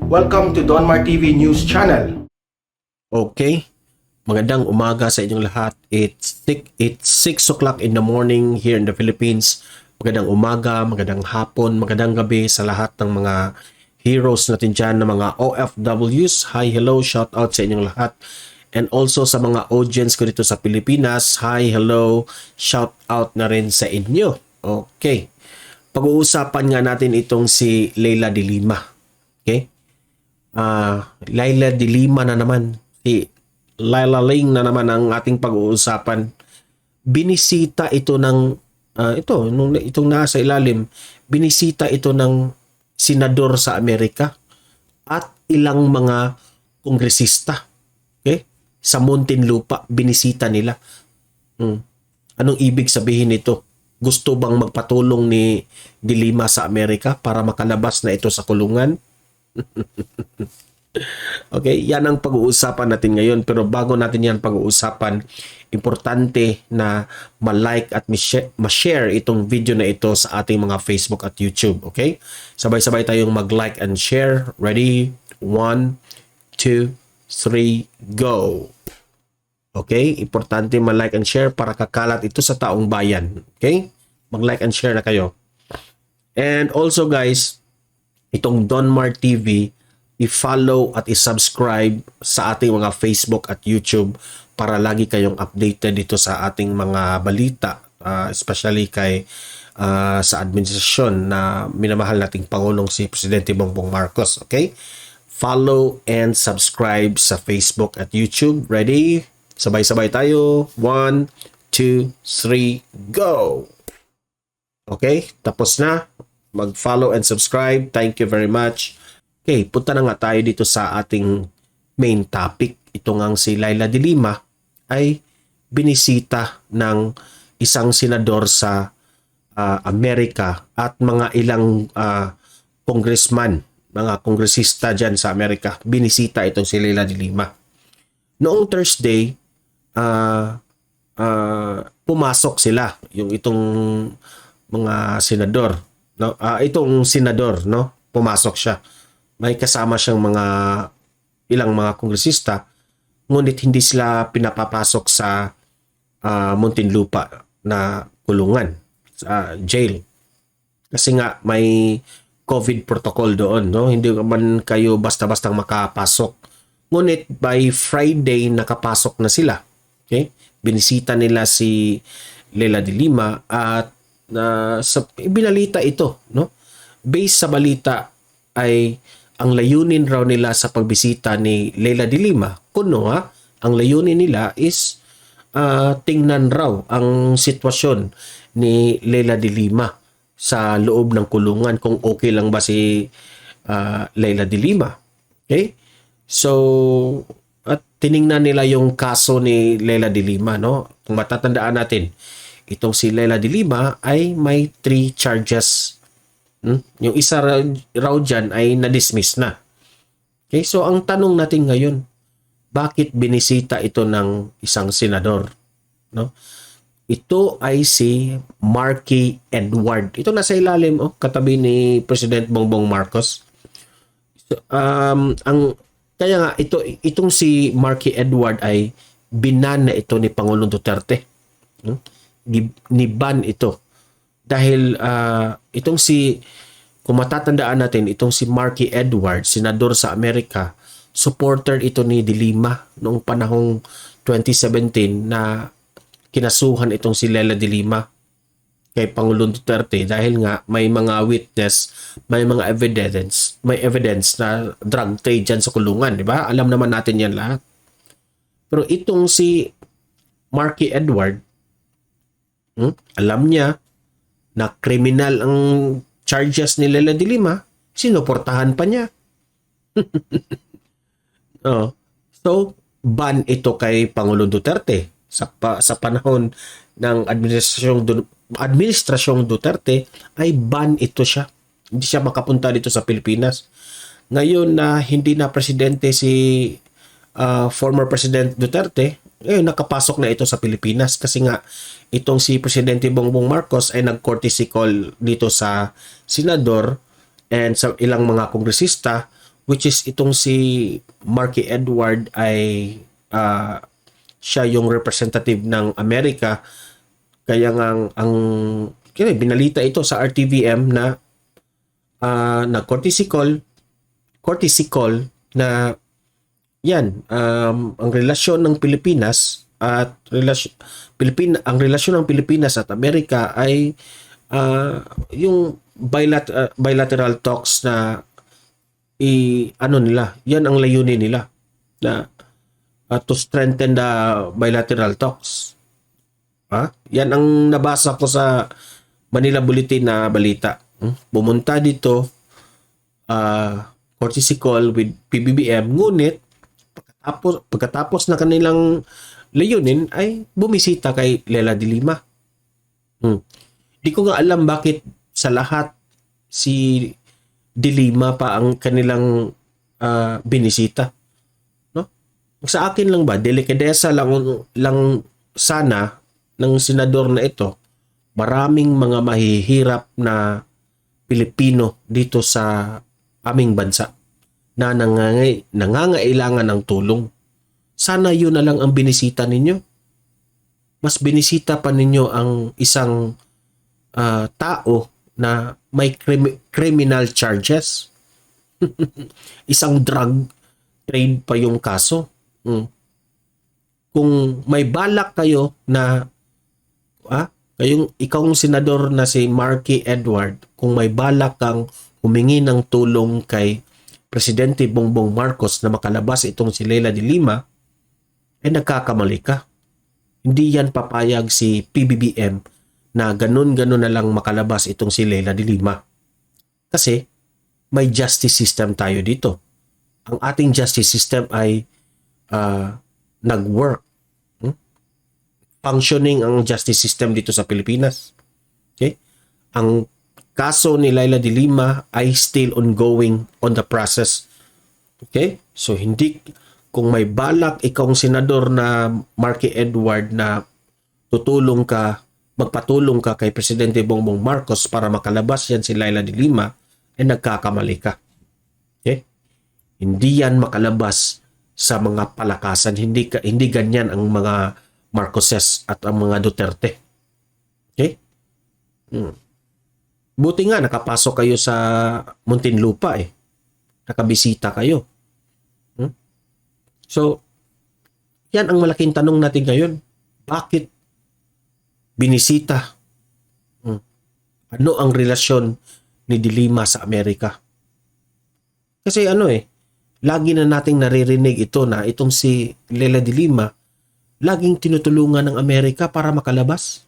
Welcome to Donmar TV News Channel. Okay, magandang umaga sa inyong lahat. It's 6 o'clock in the morning here in the Philippines. Magandang umaga, magandang hapon, magandang gabi sa lahat ng mga heroes natin dyan, ng mga OFWs. Hi, hello, shout out sa inyong lahat. And also sa mga audience ko dito sa Pilipinas, hi, hello, shout out na rin sa inyo. Okay, pag-uusapan nga natin itong si Leila de Lima. Okay? Leila de Lima na naman. Si Leila Ling na naman ang ating pag-uusapan. Binisita ito ng itong nasa ilalim, binisita ito ng senador sa Amerika at ilang mga kongresista. Okay? Sa Muntinlupa, binisita nila. Anong ibig sabihin nito? Gusto bang magpatulong ni De Lima sa Amerika para makalabas na ito sa kulungan? Okay, yan ang pag-uusapan natin ngayon. Pero bago natin yan pag-uusapan, importante na ma-like at ma-share itong video na ito sa ating mga Facebook at YouTube. Okay? Sabay-sabay tayong mag-like and share. Ready? 1, 2, 3, go! Okay? Importante ma-like and share para kakalat ito sa taong bayan. Okay? Mag-like and share na kayo. And also guys, itong Donmar TV, i-follow at i-subscribe sa ating mga Facebook at YouTube para lagi kayong updated dito sa ating mga balita, especially kay sa administrasyon na minamahal nating Pangulong si Presidente Bongbong Marcos. Okay? Follow and subscribe sa Facebook at YouTube. Ready? Sabay-sabay tayo. 1, 2, 3, go! Okay? Tapos na. Mag-follow and subscribe. Thank you very much. Okay, punta na nga tayo dito sa ating main topic. Ito ngang si Leila de Lima ay binisita ng isang senador sa Amerika at mga ilang congressman, mga kongresista dyan sa Amerika. Binisita itong si Leila de Lima. Noong Thursday, pumasok sila, yung itong mga senador. No? Itong senador, no? Pumasok siya. May kasama siyang ilang mga kongresista, ngunit hindi sila pinapapasok sa Muntinlupa na kulungan, sa jail. Kasi nga may COVID protocol doon, no? Hindi man kayo basta-basta makapasok. Ngunit by Friday nakapasok na sila. Okay? Binisita nila si Leila de Lima at binalita ito, no? Based sa balita ay ang layunin raw nila sa pagbisita ni Leila de Lima, ang layunin nila is tingnan raw ang sitwasyon ni Leila de Lima sa loob ng kulungan, kung okay lang ba si Leila de Lima. Okay? So, at tiningnan nila yung kaso ni Leila de Lima, no? Kung matatandaan natin, itong si Leila de Lima ay may 3 charges. Yung isa raw dyan ay na-dismiss na. Okay, so ang tanong natin ngayon, bakit binisita ito ng isang senador? No? Ito ay si Marky Edward. Ito nasa ilalim, katabi ni President Bongbong Marcos. So, kaya nga, itong si Marky Edward ay binan na ito ni Pangulong Duterte. Ni-ban ito. Dahil itong kung matatandaan natin, itong si Marky Edward, senador sa Amerika, supporter ito ni De Lima noong panahong 2017 na kinasuhan itong si Leila de Lima kay Pangulong Duterte dahil nga may mga witness, may mga evidence na drug trade dyan sa kulungan, di ba? Alam naman natin yan lahat. Pero itong si Marky Edward, alam niya na kriminal ang charges ni Leila de Lima, sinuportahan pa niya. So, ban ito kay Pangulong Duterte sa panahon ng administrasyong Duterte ay ban ito siya. Hindi siya makapunta dito sa Pilipinas. Ngayon na hindi na presidente si former President Duterte, nakapasok na ito sa Pilipinas kasi nga itong si Presidente Bongbong Marcos ay nag-courtesy call dito sa senador and sa ilang mga kongresista which is itong si Marky Edward ay siya yung representative ng Amerika. Kaya nga kaya binalita ito sa RTVM na courtesy call na yan, ang relasyon ng Pilipinas at ang relasyon ng Pilipinas at Amerika ay yung bilateral talks na yan ang layunin nila na to strengthen the bilateral talks. Yan ang nabasa ko sa Manila Bulletin na balita. Pumunta dito courtesy call with PBBM, ngunit pagkatapos na kanilang layunin ay bumisita kay Leila de Lima. Di ko nga alam bakit sa lahat si de Lima pa ang kanilang binisita. No? Sa akin lang ba, delikadesa lang sana ng senador na ito, maraming mga mahihirap na Pilipino dito sa aming bansa na nangangailangan ng tulong. Sana yun na lang ang binisita ninyo. Mas binisita pa ninyo ang isang tao na may criminal charges. Isang drug trade pa yung kaso. Kung may balak kayo na ikaw senador na si Marky Edward, kung may balak kang humingi ng tulong kay Presidente Bongbong Marcos na makalabas itong si Leila de Lima, nagkakamali ka. Hindi yan papayag si PBBM na ganun-ganun na lang makalabas itong si Leila de Lima. Kasi may justice system tayo dito. Ang ating justice system ay nag-work. Functioning ang justice system dito sa Pilipinas. Okay? Ang kaso ni Leila de Lima ay still ongoing on the process. Okay? So hindi, kung may balak ikaw senador na Marky Edward na magpatulong ka kay Presidente Bongbong Marcos para makalabas yan si Leila de Lima, nagkakamali ka. Okay? Hindi yan makalabas sa mga palakasan. Hindi ganyan ang mga Marcoses at ang mga Duterte. Okay? Buti nga nakapasok kayo sa Muntinlupa Nakabisita kayo. So, yan ang malaking tanong natin ngayon. Bakit binisita? Ano ang relasyon ni de Lima sa Amerika? Kasi lagi na nating naririnig ito na itong si Leila de Lima laging tinutulungan ng Amerika para makalabas.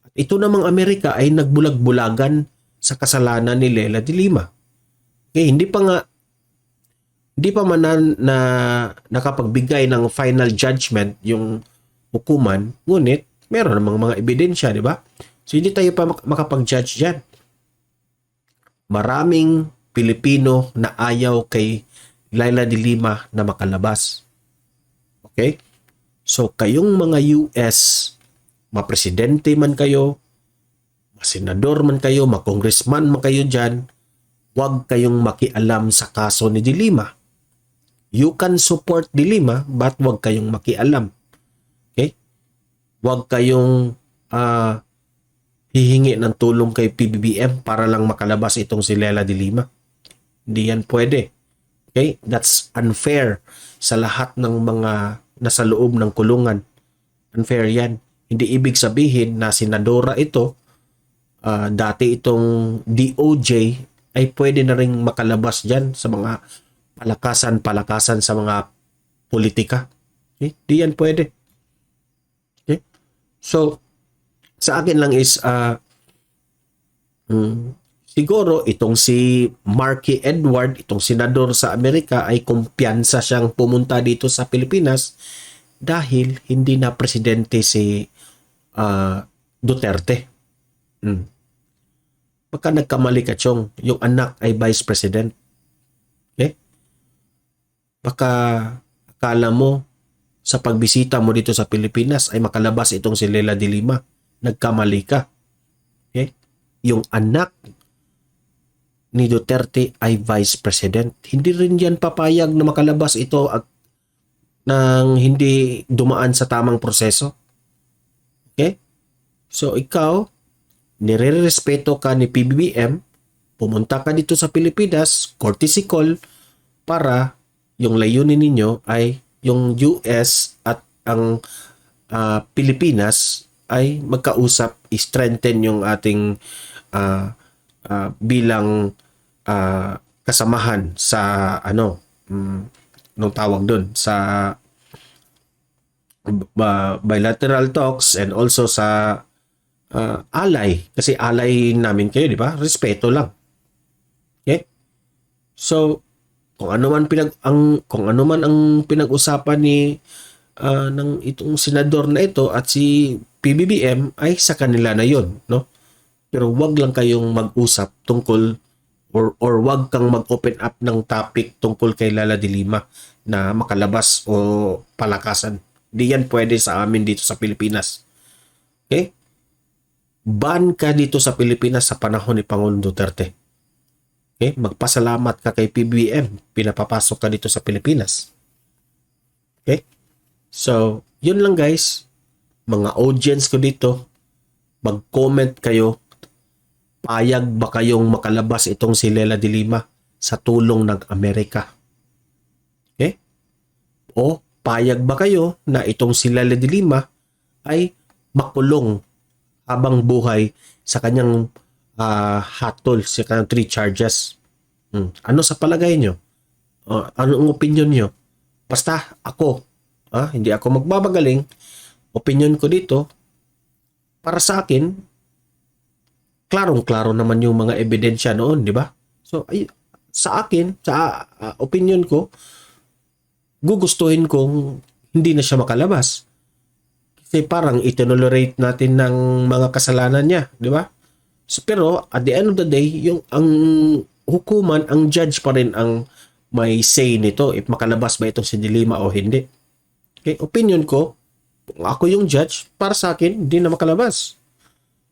At ito namang Amerika ay nagbulag-bulagan sa kasalanan ni Leila de Lima. Okay, hindi pa man na nakapagbigay ng final judgment yung hukuman, ngunit meron namang mga ebidensya, di ba? So hindi tayo pa makapag-judge dyan. Maraming Pilipino na ayaw kay Leila de Lima na makalabas. Okay? So, kayong mga US, mapresidente man kayo, masenador man kayo, makongressman man kayo dyan, huwag kayong makialam sa kaso ni de Lima. You can support de Lima, but huwag kayong makialam. Okay? Huwag kayong hihingi ng tulong kay PBBM para lang makalabas itong si Leila de Lima. Hindi yan pwede. Okay? That's unfair sa lahat ng mga nasa loob ng kulungan. Unfair yan. Hindi ibig sabihin na senadora ito, dati itong DOJ, ay pwede na rin makalabas dyan sa mga palakasan sa mga politika. Okay? Di yan pwede. Okay? So, sa akin lang is, siguro itong si Marky Edward, itong senador sa Amerika, ay kumpiyansa siyang pumunta dito sa Pilipinas dahil hindi na presidente si Duterte. Baka nagkamali ka, Chong. Yung anak ay vice president. Okay? Baka akala mo sa pagbisita mo dito sa Pilipinas ay makalabas itong si Leila de Lima. Nagkamali ka. Okay? Yung anak ni Duterte ay Vice President. Hindi rin yan papayag na makalabas ito at nang hindi dumaan sa tamang proseso. Okay? So ikaw, nire-respeto ka ni PBBM, pumunta ka dito sa Pilipinas, courtesy call, para yung layunin ninyo ay yung US at ang Pilipinas ay magkausap, strengthen yung ating bilang kasamahan sa nung tawag doon sa bilateral talks and also sa ally, kasi ally namin kayo, di ba? Respeto lang. Okay? So kung ano man ang pinag-usapan ni ng itong senador na ito at si PBBM ay sa kanila na yon, no? Pero wag lang kayong mag-usap tungkol or wag kang mag-open up ng topic tungkol kay Lala de Lima na makalabas o palakasan. Di yan pwede sa amin dito sa Pilipinas. Okay? Ban ka dito sa Pilipinas sa panahon ni Pangulong Duterte. Okay? Magpasalamat ka kay PBBM. Pinapapasok ka dito sa Pilipinas. Okay? So, yun lang guys. Mga audience ko dito, mag-comment kayo. Payag ba kayong makalabas itong si Lela de Lima sa tulong ng Amerika? Okay? O payag ba kayo na itong si Lela de Lima ay makulong habang buhay sa kanyang hatol, sa kanyang 3 charges? Ano sa palagay nyo? Anong opinion nyo? Basta ako, hindi ako magbabagaling. Opinion ko dito, para sa akin, klarong-klaro naman yung mga ebidensya noon, di ba? So, sa akin, sa opinion ko, gugustuhin kong hindi na siya makalabas. Kasi parang itolerate natin ng mga kasalanan niya, di ba? So, pero, at the end of the day, ang hukuman, ang judge pa rin ang may say nito, if makalabas ba itong si de Lima o hindi. Okay? Opinion ko, kung ako yung judge, para sa akin, hindi na makalabas.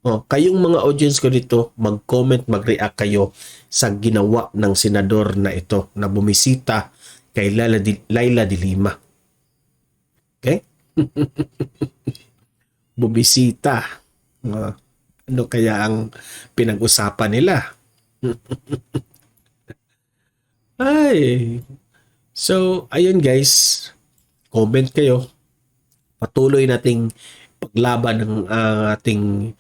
Kayong mga audience ko dito, mag-comment, mag-react kayo sa ginawa ng senador na ito na bumisita kay Laila de Lima. Okay? Bumisita. Ano kaya ang pinag-usapan nila? Ay. So, ayun guys. Comment kayo. Patuloy nating paglaban ng ating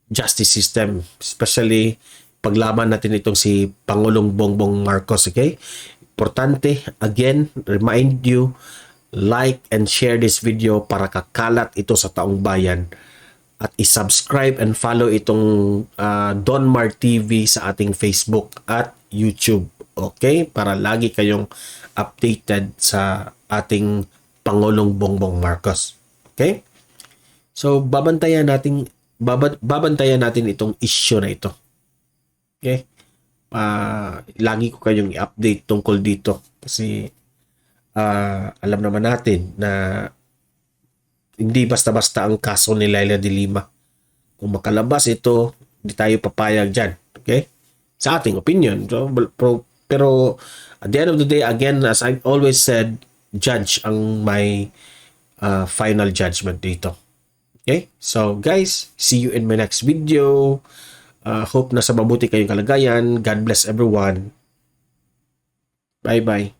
justice system, especially paglaban natin itong si Pangulong Bongbong Marcos. Okay? Importante, again, remind you, like and share this video para kakalat ito sa taong bayan, at i-subscribe and follow itong Donmar TV sa ating Facebook at YouTube. Okay? Para lagi kayong updated sa ating Pangulong Bongbong Marcos. Okay? So, babantayan natin itong issue na ito. Okay? Lagi ko kayong i-update tungkol dito kasi alam naman natin na hindi basta-basta ang kaso ni Laila de Lima. Kung makalabas ito, hindi tayo papayag dyan. Okay? Sa ating opinion. So, pero at the end of the day, again, as I always said, judge ang may final judgment dito. Okay? So guys, see you in my next video. Hope na sa mabuti kayong kalagayan. God bless everyone. Bye-bye.